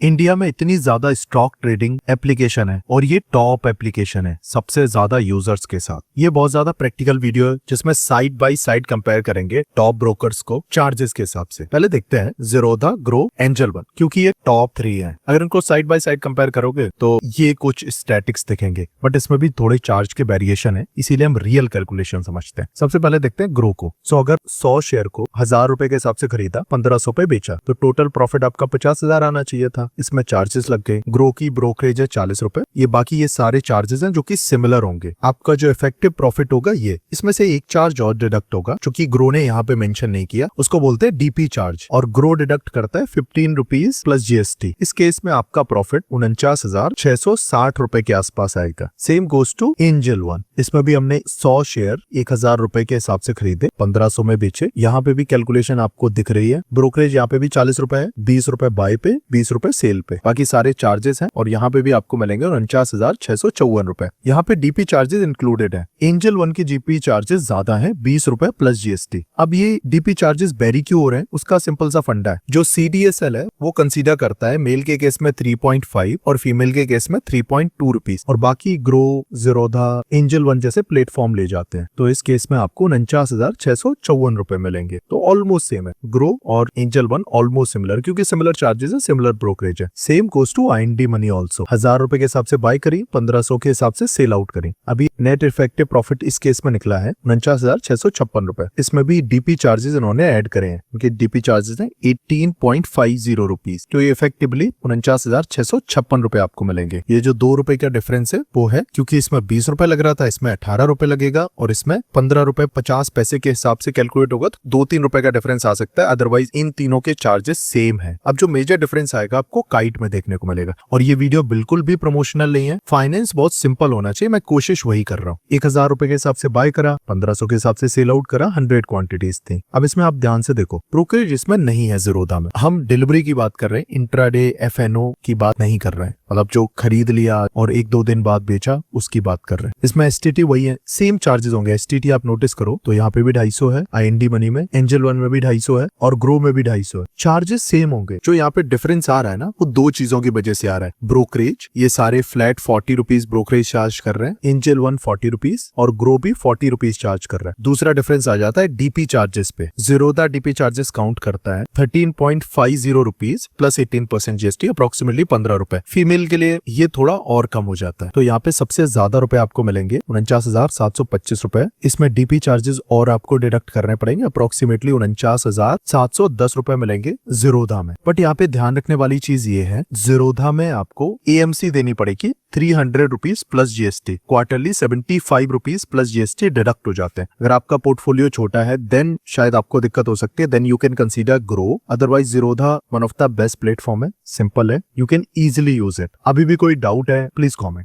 India में इतनी ज्यादा स्टॉक ट्रेडिंग एप्लीकेशन है और ये टॉप एप्लीकेशन है सबसे ज्यादा यूजर्स के साथ। ये बहुत ज्यादा प्रैक्टिकल वीडियो है जिसमें साइड बाय साइड कंपेयर करेंगे टॉप ब्रोकर्स को चार्जेस के हिसाब से। पहले देखते हैं ज़ीरोधा, ग्रो, एंजल वन, क्योंकि ये टॉप 3 है। अगर इनको साइड बाय साइड कंपेयर करोगे तो ये कुछ स्टैटिक्स दिखेंगे, बट इसमें भी थोड़े चार्ज के वेरिएशन है, इसीलिए हम रियल कैलकुलेशन समझते हैं। सबसे पहले देखते हैं ग्रो को। अगर 100 शेयर को 1000 रुपए के हिसाब से खरीदा, 1500 पे बेचा, तो टोटल प्रॉफिट आपका 50,000 आना चाहिए था। इसमें चार्जेस लग गए। ग्रो की ब्रोकरेज है 40 रुपए। ये बाकी ये सारे चार्जेस हैं जो कि सिमिलर होंगे। आपका जो इफेक्टिव प्रॉफिट होगा ये, इसमें से एक चार्ज और डिडक्ट होगा जो कि ग्रो ने यहाँ पे मेंशन नहीं किया, उसको बोलते हैं डीपी चार्ज, और ग्रो डिडक्ट करता है 15 रुपीज प्लस जीएसटी। इस केस में आपका प्रॉफिट 49,660 रुपए के आसपास आएगा। Same goes to Angel One. इसमें भी हमने 100 शेयर 1000 रुपए के हिसाब से खरीदे, 1500 में बेचे। यहाँ पे भी कैलकुलेशन आपको दिख रही है। ब्रोकरेज यहाँ पे भी 40 रुपए है, 20 रुपए बाय पे, 20 रुपए सेल पे। बाकी सारे चार्जेस हैं और यहाँ पे भी आपको मिलेंगे 49,654 रुपए। यहाँ पे डीपी चार्जेस इंक्लूडेड है। एंजल वन की जीपी चार्जेस ज्यादा है, 20 रुपए प्लस जीएसटी। अब ये डीपी चार्जेस वेरी क्यों हो रहे हैं, उसका सिंपल सा फंडा है। जो सीडीएसएल है वो कंसीडर करता है मेल के केस में 3.5 और फीमेल के केस में 3.2 रुपीज, और बाकी ग्रो, ज़ीरोधा, एंजल वन जैसे प्लेटफॉर्म ले जाते हैं। तो इस केस में आपको 49,654 रुपए मिलेंगे। तो ऑलमोस्ट सेम है। ग्रो और एंजल वन ऑलमोस्ट सिमिलर, क्योंकि सिमिलर चार्जेस है, सिमिलर ब्रोकरेज है। Same goes to IND money also. 1000 रुपए के हिसाब से बाय करी, 1500 के हिसाब से सेल आउट करी। अभी नेट इफेक्टिव प्रॉफिट इस केस में निकला है 49,656 रुपए। इसमें भी डीपी चार्जेस इन्होंने ऐड करे हैं, उनके डीपी चार्जेस हैं 18.50 रुपीज। तो ये इफेक्टिवली 49,656 रुपए आपको मिलेंगे। ये जो 2 रुपए का डिफरेंस है वो है क्योंकि इसमें 20 रुपए लग रहा था, इसमें 18 रुपए लगेगा, और इसमें 15 रुपए 50 पैसे के हिसाब से कैलकुलेट होगा, तो 2-3 रुपए का डिफरेंस आ सकता है। अदरवाइज इन तीनों के चार्जेस सेम है। अब जो मेजर डिफरेंस आएगा आपको काइट में देखने को मिलेगा। और ये वीडियो बिल्कुल भी प्रमोशनल नहीं है। फाइनेंस बहुत सिंपल होना चाहिए, मैं कोशिश वही कर रहा हूँ। 1000 रुपए के हिसाब से बाय करा, 1500 के हिसाब से सेल आउट करा, 100 क्वांटिटीज थी। अब इसमें आप ध्यान से देखो, ब्रोकरेज इसमें नहीं है ज़ीरोधा में। हम डिलीवरी की बात कर रहे हैं, इंट्राडे एफएनओ की बात नहीं कर रहे हैं। मतलब जो खरीद लिया और 1-2 दिन बाद बेचा उसकी बात कर रहे हैं। इसमें एसटीटी वही है, सेम चार्जेस होंगे। एसटीटी आप नोटिस करो तो यहाँ पे भी 250 है, आईएनडी मनी में, एंजल वन में भी 250 है, और ग्रो में भी 250 है। चार्जेस सेम होंगे। जो यहाँ पे डिफरेंस आ रहा है ना, वो 2 चीजों की वजह से आ रहा है। ब्रोकरेज, ये सारे फ्लैट 40 रुपीज ब्रोकरेज चार्ज कर रहे हैं, एंजल वन 40 रुपीज और ग्रो भी 40 रुपीज चार्ज कर रहा है। दूसरा डिफरेंस आ जाता है डीपी चार्जेस पे। ज़ीरोधा डीपी चार्जेस काउंट करता है 13.50 रुपीज प्लस 18% जीएसटी, अप्रोक्सीमेटली 15 रुपए। फीमेल के लिए ये थोड़ा और कम हो जाता है। तो यहाँ पे सबसे ज्यादा रुपए आपको मिलेंगे 49,725 रुपए। इसमें डीपी चार्जेस और आपको डिडक्ट करने पड़ेंगे, अप्रोक्सीमेटली 49,710 रुपए मिलेंगे ज़ीरोधा में। बट यहाँ पे ध्यान रखने वाली चीज ये है, ज़ीरोधा में आपको एएमसी देनी पड़ेगी 300 rupees plus GST. Quarterly 75 rupees plus GST deduct हो जाते हैं। अगर आपका पोर्टफोलियो छोटा है देन शायद आपको दिक्कत हो सकती है, then you can consider Groww. Otherwise Zerodha one of the best platform है, सिंपल है, you can easily use it. अभी भी कोई डाउट है प्लीज कॉमेंट।